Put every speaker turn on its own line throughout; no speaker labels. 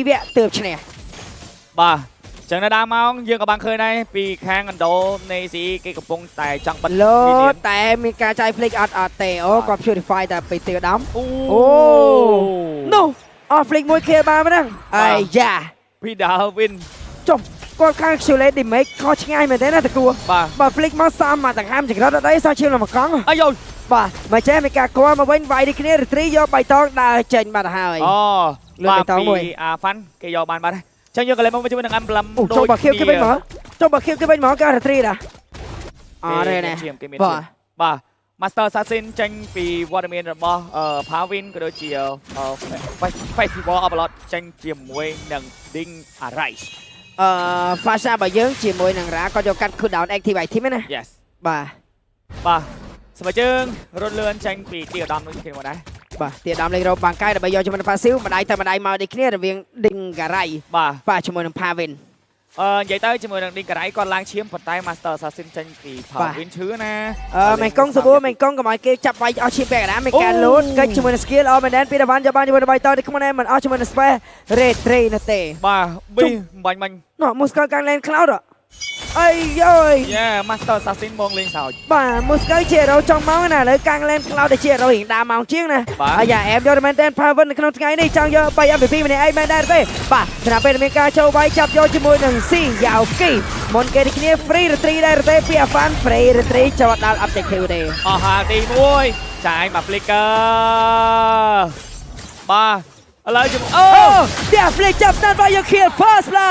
វគ្គទើបឈ្នះ
បាទចឹងនៅដើមម៉ោងយើងក៏បានឃើញដែរពីខាងឥណ្ឌូនេស៊ីគេកំពុងតែចង់បិទ
លោតែមានការចាយភ្លេចអត់ទេអូគាត់ purify តែពេលទីដំអូ នោះអស់ភ្លេចមួយខៀលបានហ្នឹងអាយ៉ា
ពីដាវិន
ចុះគាត់ខាង Xulate Damage ខុសឆ្ងាយមែនទេណាតកួបើភ្លេចមកសំមកដង្ហើមចង្រិតអត់អីសោះឈាមមកកង់
អាយយ
បាទមកចេះមានការគល់មកវិញវាយនេះគ្នារីត្រីយកបៃតងដើរចេញបាត់ទៅហើយ
អូលើបៃតងមួយអាហ្វាន់គេយកបានបាត់ហើយចឹងយកកន្លែងមកជាមួយនឹង Emblem
ចុះបើខៀវគេវិញមកចុះបើខៀវគេវិញមកគេរីត្រីដែរអរទេណា
បាទ Master Assassin ចេញពីវត្តមានរបស់ Pavin ក៏ដូចជា Festival of Blood ចេញជាមួយនឹង Ding Arise
Fasha របស់យើងជាមួយនឹងរ៉ាគាត់យកកាត់ cooldown active item ណា
Yes
បាទ
សម្រាប់យើងរត់លឿនចេញពីទីឧត្តមដូចគ្នាមកដែរ
បាទទីឧត្តមលេងរោបាំងកាយដើម្បីយកជាមួយនឹង Passive ម្ដាយតែម្ដាយមកដូចគ្នារវាង Ding Arise បាទជាមួយនឹង Pavin
និយាយទៅជាមួយនឹង Ding Arise គាត់ឡើងឈាមប៉ុន្តែ Master Assassin ចេញពី Pavin ឈឺណា
មេងកុងសបួរមេងកុងកុំឲ្យគេចាប់វាយអស់ឈាមពាក់កណ្ដាលមានការលោតកិច្ចជាមួយនឹង skill អមែនពីដល់បានយកបានជាមួយនឹងបៃតងនេះខ្ញុំមិនអស់ជាមួយនឹង spare retray នោះទេ
បាទប៊ីបាញ់
នោះ Muscle កាំង lane cloud អីយោយ
Master Assassin មកលេងសើច
បាទ Muscle ជារោចង់មកណាឥឡូវកាំង lane cloud ដែលជារោរៀងដើមម៉ោងជាងណាអាយ៉ាអែមយកមែនតែ Power នៅក្នុងថ្ងៃនេះចង់យក3 MVP ម្នាក់ឯងមែនដែរទេបាទស្រាប់ពេលមានការចូលវាយចាប់យកជាមួយនឹង C យ៉ាវគីមុនគេនេះគ្នា free retry ដែរទេពី Afan free retry ចូលដល់ objective ទេ
អស់ហាទី1ចាយមក flicker បាទឥឡូវជំអូ
ផ្ទះភ្លេចចាប់តាមវាយយក kill pass ឡា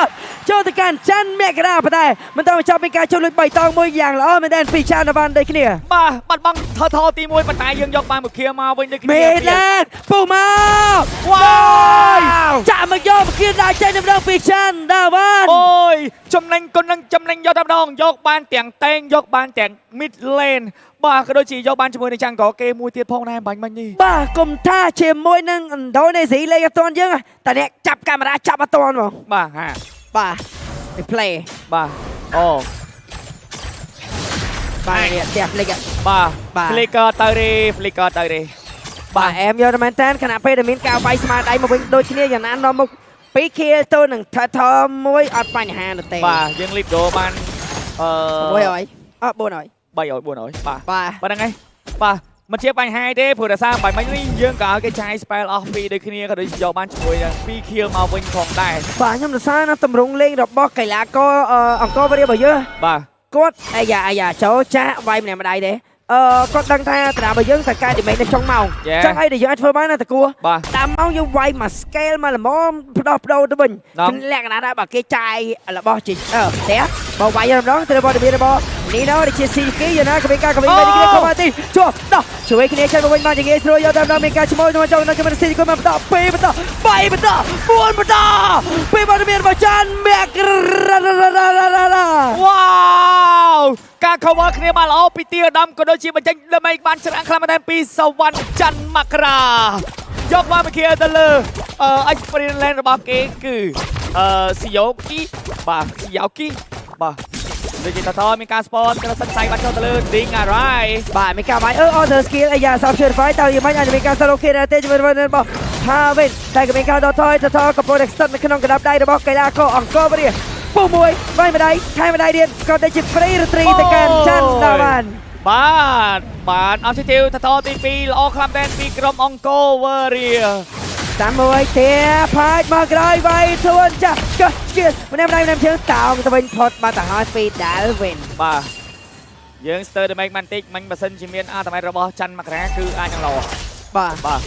ចូលទៅកាន់ច័ន្ទមករាប៉ុន្តែមិនต้องចាប់ពីការចូលលួចបៃតងមួយយ៉ាងល្អមែនដែរពីឆានបានដូចគ្នា
បាទបាត់បង់ថទី1ប៉ុន្តែយើងយកបានមួយខៀវមកវិញដូចគ្នា
មេដានពុះមកវ៉ាវចាក់មកយកគៀនដាក់ចេញម្ដងពីឆានដាវ៉ាន
អូយចំណេញគុណនឹងចំណេញយកតែម្ដងយកបានទាំងតេងយកបានទាំង mid lane បាទក៏ដូចជាយកបានជាមួយនឹងចាំងក៏គេមួយទៀតផងដែរបាញ់មិញនេះ
បាទគុំថាជាមួយនឹងឥណ្ឌូនេស៊ីលេងអត់ទាន់យើងតែអ្នកចាប់កាមេរ៉ាចាប់អត់ទាន់ហ្មង
បាទហា
បាទ play
បាទអូ
បាទនេះផ្ទះភ្លេច
បាទ flicker ទៅទេ flicker ទៅទេ
បាទអែមយកមែនតើខណៈពេលដែលមានការវាយស្មារតីមកវិញដូចគ្នាយ៉ាងណានាំមុខ2 kill ទៅនឹង Turtle មួយអត់បញ្ហានោះទេ
បាទយើង lead goal បាន
400អត់400
300 400បាទ
បាទ
ហ្នឹងហើយបាទមិនជាបញ្ហាទេព្រោះតែសារបាញ់មិញនេះយើងក៏ឲ្យគេចាយ spell អស់ពីដូចគ្នាក៏ដូចយកបានជាមួយនឹង2 kill មកវិញផងដែរ
បាទខ្ញុំសរសើរណាស់តម្រង់លេងរបស់កីឡាករអង្គរវរីរបស់យើង
បាទ
គាត់អាយ៉ាចូលចាក់វាយម្នាក់ម្ដាយទេគាត់ដឹងថាតារារបស់យើងតែការ damage នៅចុងម៉ោងចឹងអីដែលយើងអាចធ្វើបានណាតកួតាមម៉ោងយើងវាយមក scale មកល្មមផ្ដោះទៅវិញលក្ខណៈថាបើគេចាយរបស់ជីផ្ទះបើវាយម្ដងទៅរបស់របៀបរបស់នេះដល់ជា CK យ៉ាងណាក៏មានការកវីវិញគ្នាខំមកទីជួដោះជួយគ្នាចេញមកវិញមកជាងាយស្រួលយកតាមមានការឈ្មោះចូលនៅជាមួយ CK មកបន្ត2បន្ត3បន្ត4បន្តពីបាត់មានរបស់ចាន់មេក
វ៉ាវការ cover គ្នាបានល្អពីទីឧត្តមក៏ដូចជាបញ្ចេញដើម្បីបានច្រើនខ្លាំងមែនពីសវណ្ណច័ន្ទមករាយកមកពីទៅលើ experience lane របស់គេគឺស៊ីយ៉ូគីបាទស៊ីយ៉ូគីបាទដូចជាតតមានការ spawn ក៏សិនសៃបាត់ចូលទៅលើ Ding Arise
បាទមានការវាយorder skill អាយ៉ា sub certify តើយ៉ាងម៉េចអាចមានការ solo kill ដែរទេជាមួយរបស់ Pavin តែក៏មានការដកថយកំពុងតែស្ថិតនៅក្នុងកណ្ដាប់ដៃរបស់កីឡាករអង្គរវរីពុះមួយវាយម្ដាយថែម្ដាយទៀតក៏ដូចជា free retry ទៅកាន់ច័ន្ទដាវ៉ាន
បាទ objective តតទី2ល្អខ្លាំងមែនពីក្រុមអង្គរវរី
តាមមួយទៀតផាច់មកក្រោយវាយទួនចាស់ក៏ជាម្នាក់ជើងតោងទៅវិញផុតបាត់ទៅហើយពីដាល់វិញ
បាទយើង stir ដើម្បីបន្តិចមិញបើសិនជាមានអាតាមរបស់ច័ន្ទមករាគឺអាចនឹងល្អបាទ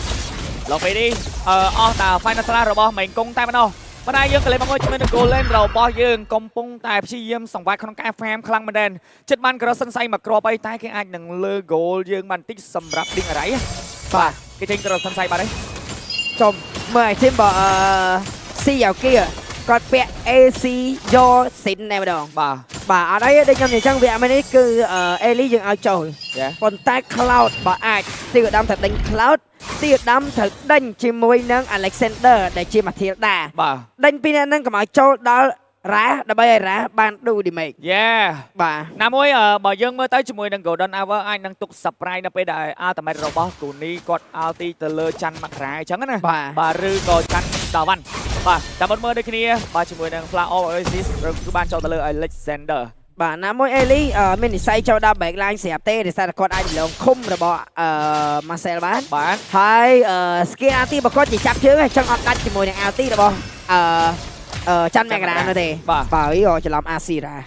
ឡូពេលនេះអស់តា final slash របស់មេងកុងតែម្ដងប៉ុន្តែយើងក៏លេងមកជាមួយនឹង Golden របស់យើងកំពុងតែព្យាយាមសង្វាក់ក្នុងការ farm ខ្លាំងមែនទែនចិត្តបានក្រសិនសៃមកគ្រាប់អីតែគេអាចនឹងលើ goal យើងបានតិចសម្រាប់ Ding Arise បាទគេចេញក្រសិនសៃបាត់ហើយ
ចំមើលអាយធីមបើស៊ីយ៉ាវគីគាត់ពាក់ AC យកស៊ីនតែម្ដងបាទអត់អីដូចខ្ញុំនិយាយចឹងវាមិននេះគឺអេលីយើងឲ្យចូលប៉ុន្តែ Cloud បើអាចទីឧត្តមថាដេញ Cloud ទីឧត្តមត្រូវដេញជាមួយនឹង Alexander ដែលជា Matilda ដេញពីអ្នកហ្នឹងកុំឲ្យចូលដល់រ៉ាដើម្បីឲ្យរ៉ាបានឌូ damage បាទ
ណាមួយបើយើងមើលទៅជាមួយនឹង Golden Hour អាចនឹងទុក surprise នៅពេលដែល ultimate របស់ Kuni គាត់ ulti ទៅលើច័ន្ទមករាអញ្ចឹងណា
បាទ
ឬក៏ច័ន្ទដាវ៉ាន់ បាទតាមមើលដូចគ្នាបាទជាមួយនឹង Fla Oasis គឺបានចូលទៅលើ Alexander
បាទណាមួយអេលីមាននិស័យចូលដល់ back line ស្រាប់ទេដោយសារតែគាត់អាចលងឃុំរបស់Marcel បានហើយskill RT របស់គាត់ជាចាប់ជើងហើយចង់អត់ដាច់ជាមួយនឹង RT របស់ច័ន្ទមករានោះទេបាទអីច្រឡំ RC ដែរ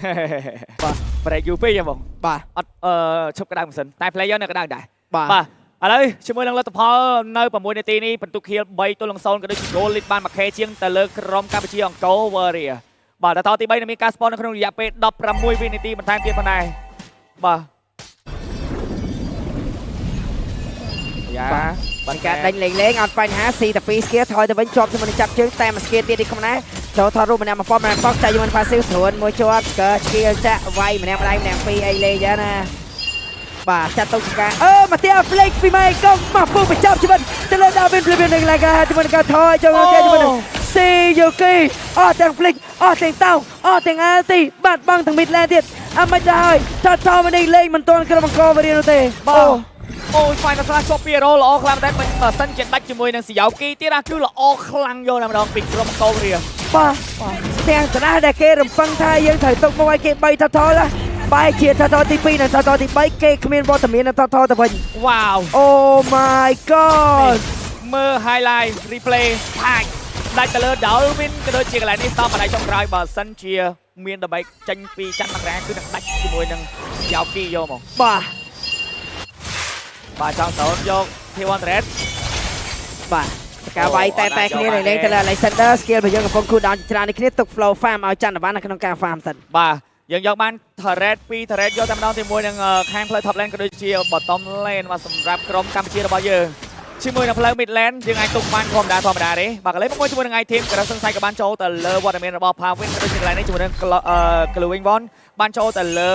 បាទប្រែកយូរពេកហ្នឹងបង
បាទ
អត់ឈប់ក្តៅមិនសិនតែ player នៅក្តៅដែរបាទឥឡូវជាមួយនឹងលទ្ធផលនៅ6នាទីនេះបន្ទុកខៀល3-0ក៏ដូចជា goal lead បាន1K ជាងទៅលើក្រុមកម្ពុជាអង្គរ Warrior បាទដល់តទី3នឹងមានការ spawn នៅក្នុងរយៈពេល16វិនាទីបន្ថែមទៀតប៉ុណ្ណេះបាទយ៉ា
បានការដេញលេងអត់បញ្ហាស៊ីតែ2 skill ថយទៅវិញជាប់ជាមួយនឹងចាប់ជើងតែមួយ skill ទៀតនេះក្នុងណាចូលថតរូបម្នាក់1000ម្នាក់ប៉ុកតែយូន passive ស្រួលមួយជាប់ skill ចាក់វាយម្នាក់ម្ដាយម្នាក់2អីលេងយ៉ាងណាបាទចាត់ទៅការមកទៀត flick ពីម៉ែកុំមកពុះបញ្ចប់ជីវិតទៅលើ David ព្រៀបនឹងឡើងការជាមួយនឹងការថយចូលទៅជាមួយនឹងស៊ីយូគីអស់ទាំង flick អស់ទាំងតោអស់ទាំង RT បាត់បង់ទាំង mid lane ទៀតអត់មិនដែរថតមកនេះលេងមិនទាន់ក្រុមអង្គរវេរីនោះទេ
បាទអូយ final slash ជាប់ពីរ៉ូល្អខ្លាំងតែមិនបើសិនជាដាច់ជាមួយនឹងស៊ីយ៉ូគីទៀតណាគឺល្អខ្លាំងយកតែម្ដងពីក្រុមអង្គរវេរី
បាទទាំងកណ្ដាលដែលគេរំពឹងថាយើងត្រូវទុកមកឲ្យគេ3ថតថលបែរជាថតទី2និងថតទី3គេគ្មានវត្តមានថតទៅវិញ
វ៉ាវ
អូ my god
មើល highlight replay អាចដាច់ទៅលើ Darwin ក៏ដូចជាកន្លែងនេះស្ទប់បណ្ដៃចុងក្រោយបើសិនជាមានដើម្បីចាញ់ពីច័ន្ទមករាគឺនឹងដាច់ជាមួយនឹងយ៉ាវគីយកមកបាទចង់តោនយក T100
បាទការវាយតែគ្នាលេងទៅលើ Alexander skill របស់យើងកំពុង cooldown ច្រើននេះគ្នាទុក flow farm ឲ្យច័ន្ទបាននៅក្នុងការ farm សិន
បាទយើងយកបាន turret 2 turret យកតែម្ដងជាមួយនឹងខាងផ្លូវ top lane ក៏ដូចជា bottom lane បាទសម្រាប់ក្រុមកម្ពុជារបស់យើងជាមួយនឹងផ្លូវ mid lane យើងអាចទុកបានធម្មតាទេបាទកន្លែងមួយជាមួយនឹង item ក៏សង្ស័យក៏បានចូលទៅលើវត្តមានរបស់ Pavin ក៏ដូចជាកន្លែងនេះជាមួយនឹង Glowing Bond បានចូលទៅលើ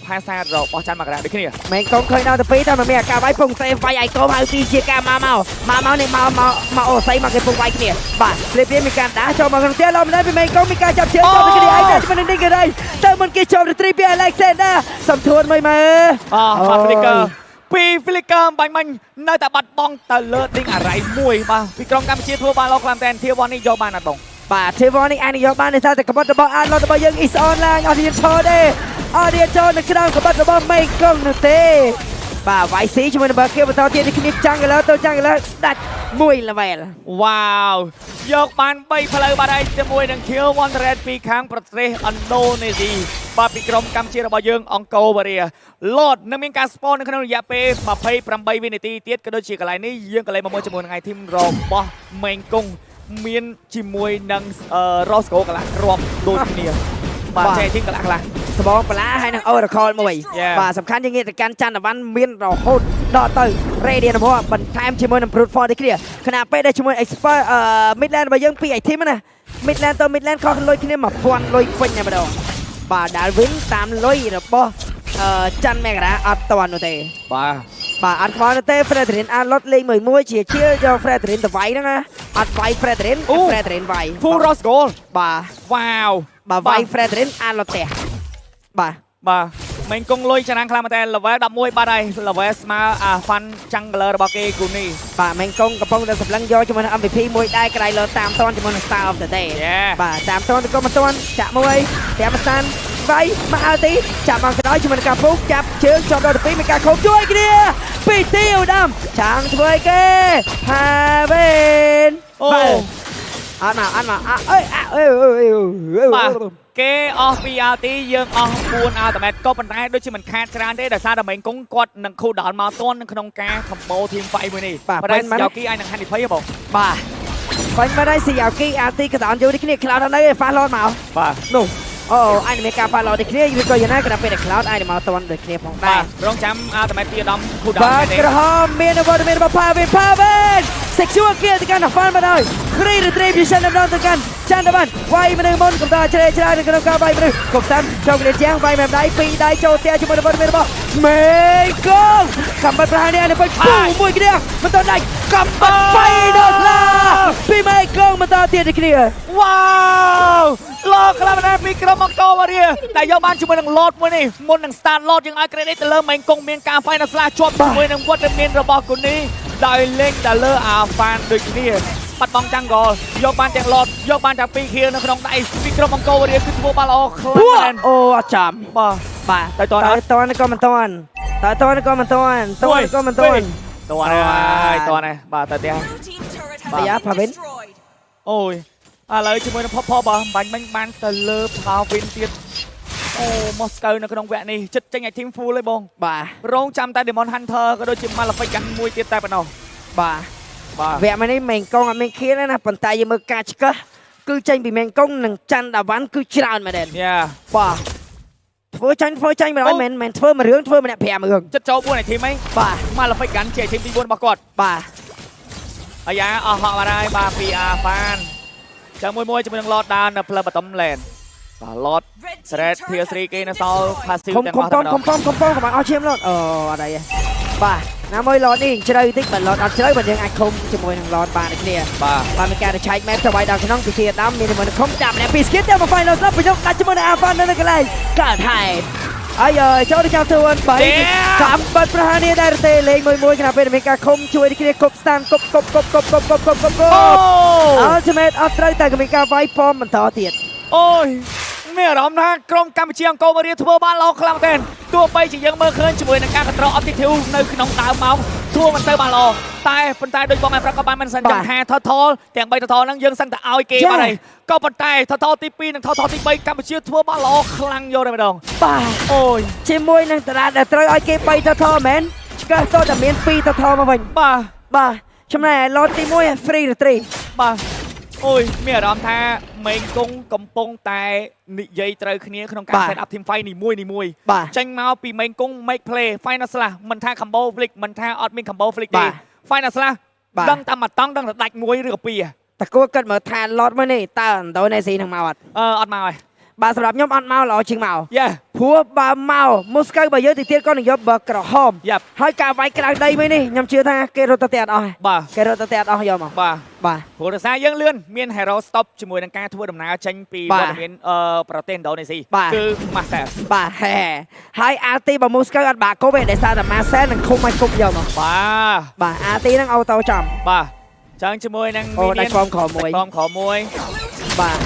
ផាសារបស់ច័ន្ទមករាដូចគ្នា
មិនកុំឃើញដល់ទៅ2តែមិនមានអាការវាយពងសេវាយឯកោហៅទីជាការមកនេះមកអូស័យមកគេពងវាយគ្នាបាទព្រាបមានការដាស់ចូលមកក្នុងផ្ទះឡំនេះពីមិនកុំមានការចាប់ជើងចូលទៅគ្នាឯងតែមិននេះគេដែរទៅមិនគេចូលទៅ3ពី Alexander សំធួនមួយមើល
flicker ពី flicker បាញ់មិញនៅតែបាត់បង់ទៅលើ ding array មួយបាទពីក្រុមកម្ពុជាធ្វើបានល្អខ្លាំងតែធាវនេះយកបានអត់បង
បាទធីវ៉ានេះអាចយកបានដោយសារតែក្បត់របស់អានរបស់យើង is on ឡើងអត់រៀនឈរទេអត់រៀនចូលនៅក្រៅក្បត់របស់មេកុងនោះទេបាទវាយស៊ីជាមួយនឹងបើគេបន្តទៀតគ្នាចាំងកន្លើទៅចាំងកន្លើដាច់1 level
វ៉ាវយកបាន3ផ្លូវបាទហើយជាមួយនឹង T100 ពីខាងប្រទេសឥណ្ឌូនេស៊ីបាទពីក្រុមកម្ពុជារបស់យើងអង្គរវេរីឡតនឹងមានការ spawn នៅក្នុងរយៈពេល28វិនាទីទៀតក៏ដូចជាកន្លែងនេះយើងកន្លែងមកជាមួយនឹង item របស់មេងកុងមានជាមួយនឹងRoscoe កន្លះគ្រាប់ដូចគ្នាបាទចេះទីកន្លះ
ស្បងបន្លាហើយនឹង Oracle មួយបាទសំខាន់ជាងនេះទៅកាន់ច័ន្ទវណ្ណមានរហូតដល់ទៅ Radiant របស់បន្ថែមជាមួយនឹង Brute Force ដូចគ្នាខណៈពេលដែលជាមួយ Expert Midland របស់យើងពី item ណា Midland ទៅ Midland ខុសលុយគ្នា1000លុយពេញតែម្ដងបាទ Darwin តាមលុយរបស់ច័ន្ទមករាអត់តាន់នោះទេបាទអត់ខ្វល់ទេ Fredrin អាលុតលេង1-1ជាយក Fredrin ទៅវាយហ្នឹងណាអត់វាយ Fredrin វាយ
Full Rose Goal
បាទ
វ៉ាវ
បាទវាយ Fredrin អាលុតទេបាទ
មេងកុងលុយಚೆನ್ನಾងខ្លាំងមែនតើ level 11បាត់ហើយ level ស្មើអា Fan Jungler របស់គេគូនេះ
បាទមេងកុងកំពុងតែសម្លឹងយកជាមួយនឹង MVP មួយដែរក្រៃលើតាមតនជាមួយនឹង Star of the Day បាទតាមតនទៅក៏មិនទាន់ចាក់មួយតាមស្តានវាយមកអើទីចាប់មកក្រោយជាមួយនឹងការពុកចាប់ជើងជាប់ដល់ទី2មានការខោបជួយគ្នាពីទីឧត្តមចាំងធ្វើគេ Pavin
អូ
អត់មកអើយ
បាទគេអស់ពី RT យើងអស់4 ultimate ក៏ប៉ុន្តែដូចជាមិនខាតច្រើនទេដោយសារតែមេងកុងគាត់នឹង cool down មកតន់ក្នុងការ combo team fight មួយនេះប៉ុន្តែស៊ីយ៉ូគីអាចនឹងហានិភ័យបង
បាទបាញ់មកដែរស៊ីយ៉ូគី RT ក៏ដល់យូរនេះគ្នា Cloud នៅឯ fast load មក
បាទ
នោះអូអញមានការ fast load ដូចគ្នាវាក៏យ៉ាងណាក៏ដល់ពេលតែ Cloud អាចមកតន់ដូចគ្នាផងដែរ
រងចាំ ultimate ពីឧត្តម cool down
បាទក្រហមមានអ្វីមានរបស់ Pavin Sexual kill ទៅកាន់ Fan មកហើយ Free retribution ដល់ទៅកាន់ច័ន្ទបានវាយមនុស្សមុនកំដៅជ្រេច្រើននៅក្នុងការវាយមនុស្សកុំតាមចូលគ្នាជាងវាយម្ដាយ2ដៃចូលផ្ទះជាមួយអ្វីមានរបស់មេកុងកំបាត់ប្រហែលនេះនៅពេលពូមួយគ្នាមិនតដាច់កំបាត់3ដុល្លារពីមេកុងបន្តទៀតដូចគ្នា
វ៉ាវលោកខ្លាំងណាស់ពីក្រុមអង្គរវេរីតែយកបានជាមួយនឹង Lord មួយនេះមុននឹង start Lord យើងឲ្យ credit ទៅលើមេកុងមានការ final slash ជាប់ជាមួយនឹងវត្តមានរបស់គូនេះដោយលេងទៅលើអា Fan ដូចគ្នា បាត់បង់ចាំងកលយកបានទាំងឡតយកបានទាំងពីរខៀវនៅក្នុងដៃពីក្រុមអង្គរវរាគឺធ្វើបាល់ល្អខ្លាំងមែន
អូអត់ចាំ
បាទ
តែតើតន់ក៏មិនតន់តែតន់ក៏មិនតន់តន់ក៏មិនតន់
ហើយតន់ហើយបាទតែទាំង
អាយ៉ាផាវិន
អូយឥឡូវជាមួយនឹងផផបាទបាញ់មិញបានទៅលើផាវិនទៀតអូម៉ូស្កូនៅក្នុងវគ្គនេះចិត្តចេញឲ្យ team full ឯងបង
បាទ
រងចាំតែ Demon Hunter ក៏ដូចជា Malefic កាន់មួយទៀតតែប៉ុណ្ណោះ
បាទវគ្គនេះមេងកងអត់មានខៀនណាប៉ុន្តែយើងមើលការឆ្កឹះគឺចេញពីមេងកងនិងច័ន្ទដាវ៉ាន់គឺច្រើនមែនទេបាទធ្វើចាញ់មិនអត់មែនធ្វើមួយរឿងធ្វើម្នាក់5រឿង
ចិត្តចូល4ឯធីមអី
បាទ
Malefic កាន់ជាធីមទី4របស់គាត់
បាទ
អាយ៉ាអស់ហក់បាត់ហើយបាទ PR fan ចាំមួយជាមួយនឹង Lord Down នៅផ្លូវ Bottom Lane បាទ Lord Red Tier 3គេនៅសល់ passive ទាំងអស់តែម្ដង
កំប៉ុងអស់ឈាម Lord អូអត់អីទេបាទណាមួយ Lord នេះជ្រៅតិចបើ Lord អត់ជ្រៅបើយើងអាចឃុំជាមួយនឹង Lord បានដូចគ្នាបាទមានការទៅឆែក map ទៅវាយដល់ក្នុងពិធីអាដាមមានជាមួយនឹងឃុំចាប់ម្នាក់ពី skill ទៅមក final ស្លាប់ប្រយុទ្ធដាច់ជាមួយនឹង Alpha នៅកន្លែងកើតហើយអាយចូលទៅចាប់ទួន3ចាំបាត់ប្រហានីដែរទេលេងមួយគណៈពេលមានការឃុំជួយគ្នាគប់ស្តានគប់ultimate អត់ត្រូវតែក៏មានការវាយប៉មបន្តទៀត
អូយមានអារម្មណ៍ថាក្រុមកម្ពុជាអង្គរវរាធ្វើបានល្អខ្លាំងមែនទោះបីជាយើងមើលឃើញជាមួយនឹងការកន្ត្រក objective នៅក្នុងដើមម៉ោងធ្វើមិនទៅបានល្អតែប៉ុន្តែដូចបងឯងប្រាប់ក៏បានមិនសិនចាំថា total ទាំង3 total ហ្នឹងយើងសឹងតែឲ្យគេបាត់ហើយក៏ប៉ុន្តែ total ទី2និង total ទី3កម្ពុជាធ្វើបានល្អខ្លាំងយកតែម្ដង
បាទ
អូយ
ជាមួយនឹងតារាដែលត្រូវឲ្យគេ3 total មែនឆ្កឹះតតែមាន2 total មកវិញបាទចំណែក lot ទី1 free retreat
បាទអូយមានអារម្មណ៍ថាមេងគង់កំពុងតែនិយាយត្រូវគ្នាក្នុងការ set up team fight នីមួយចេញមកពីមេងគង់ make play final slash មិនថា combo flick មិនថាអត់មាន combo flick ទេ final slash ដឹងតែមួយតង់ដឹងតែដាច់មួយឬក៏ពីរ
តែគួរគិតមើលថា lot មួយនេះតើ Indonesia នឹងមកអត់
អត់មកហើយ
បាទសម្រាប់ខ្ញុំអត់មកល្អជាងមក
យ៉ា
ព្រោះបើមកមូស្កូបើយើងទៅទៀតក៏នឹងយកបើក្រហមហើយការវាយក្រៅដីមួយនេះខ្ញុំជឿថាគេរត់ទៅទៀតអស់គេរត់ទៅទៀតអស់យកមកបាទ
ព្រោះរសារយើងលឿនមាន hero stop ជាមួយនឹងការធ្វើដំណើរចេញពីវត្តមានប្រទេសឥណ្ឌូនេស៊ីគឺ Master
បាទហើយ RT បើមូស្កូអត់បាក់គប់ទេដោយសារតែ Master នឹងឃុំឲ្យគប់យកមកបាទ RT ហ្នឹងអូតូចំ
បាទចឹងជាមួយនឹង
អូដាច់ហ្វមខមួយបាទ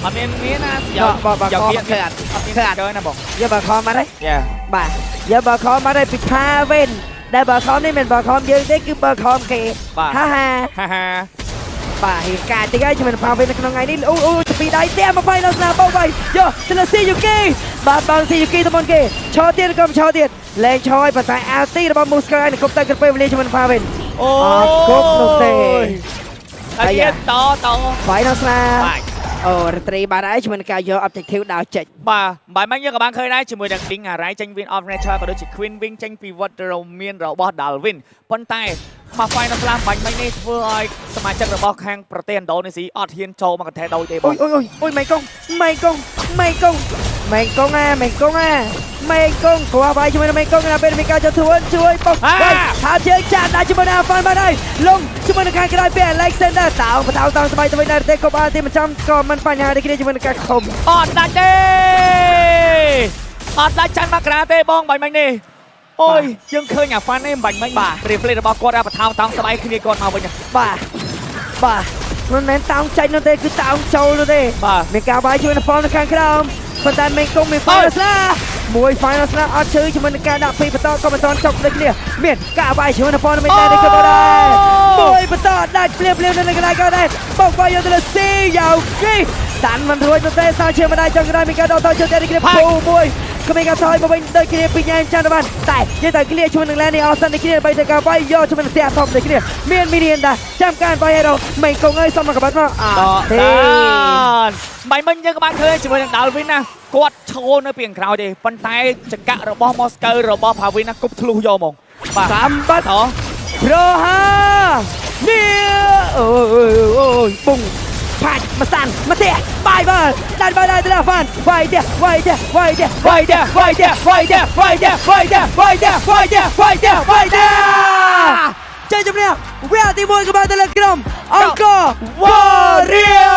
អត់មានណា
យកគេអត់
ណាបង
យកបើខំមកទេ
យ៉ា
បាទយកបើខំមកទេពីផាវិញដែលបើខំនេះមិនបើខំយើងទេគឺបើខំគេហាបាទហេតុការតិចហើយជាមួយផាវិញនៅក្នុងថ្ងៃនេះអូពីដៃតែមកបាយដល់ស្នាបោបាយយកទៅលើស៊ីយូគីបាទបងស៊ីយូគីទៅមុនគេឈរទៀតក៏ឈរទៀតលេងឈរឲ្យប៉ុន្តែអាលទីរបស់មូស្កូឲ្យគប់ទៅក្រពេលវេលាជាមួយផាវិញ
អូ
គប់នោះទេ
ហើយត
បាយដល់ស្នាអូរត្រីបានហើយជាមួយនឹងការយក objective ដល់ចេញ
បាទមិនយើងក៏បានឃើញដែរជាមួយនឹង Ding Arai ចេញ Win of Nature ក៏ដូចជា Queen Wing ចេញពីវត្តមានរបស់ Dalvin ប៉ុន្តែមក Final Slam បាញ់មិញនេះធ្វើឲ្យសមាជិករបស់ខាងប្រទេសឥណ្ឌូនេស៊ីអត់ហ៊ានចូលមកកន្តែដូចទេបង
អូយមេងកុងមេងកុងគ្រាប់បាយជាមួយនឹងមេងកុងណាពេលមានការចូលធ្វើជួយបុកហើយជើងចាក់ដាក់ជាមួយនឹង Alpha បានហើយលងជាមួយនឹងខាងក្រោយពី Alexander តោងស្បៃទៅវិញដែរទេក៏បានទីមិនចាំក៏មិនបញ្ហាដូចគ្នាជាមួយនឹងការខំ
អត់ដាច់ទេអត់ដាច់ចាន់មកក្រាទេបងបាញ់មិញនេះអូយយើងឃើញអា Fan នេះបាញ់មិញreplay របស់គាត់អាបថោតោងស្បៃគ្នាគាត់មកវិញ
បាទមិនមែនតោងចាច់នោះទេគឺតោងចូលនោះទេមានការបាយជួយនឹងប៉លនៅខាងក្រោមប៉ុន្តែមេងកុំមាន Final Slash មួយ Final Slash អត់ជឿជាមួយនឹងការដាក់ពីបន្តក៏មិនទាន់ចប់ដូចគ្នាមានការបាយជួយនឹងប៉លនៅមេដែរក៏ដែរមួយបន្តដាច់ភ្លាមនៅកន្លែងក៏ដែរបោកបាយយកទៅលើស៊ីយ៉ាវគីតាន់មិនរួចនោះទេសាជាមិនដែរចង់ក្រោយមានការដកទៅជួយតែគ្នាពូមួយក៏មានការថយមកវិញដូចគ្នាពីញ៉ាំចាន់បានតែយើងតែគ្លៀជាមួយនឹងឡែនេះអស់សិនដូចគ្នាបីទៅការបាយយកជាមួយនឹងផ្ទះថប់ដូចគ្នាមានមីរៀនដែរចាំការបាយឲ្យមេងកុងអើយសុំមកក្បាត់មក
ទេបាយមិញយើងក៏បានឃើញជាមួយនឹង Dalvin ណាគាត់ឈរនៅពីខាងក្រោយទេប៉ុន្តែចង្កាក់របស់ Moscow របស់ Pavin ណាគប់ធ្លុះយកហ្មង
សម្បត្តិប្រហានេះអូយពុងផាច់មកសាន់មកទេបាយបើដាច់បាយទៅលើ Fan វាយទេចេញជំនះវាទី1ក៏បានទៅលើក្រុមអង្គរ Warrior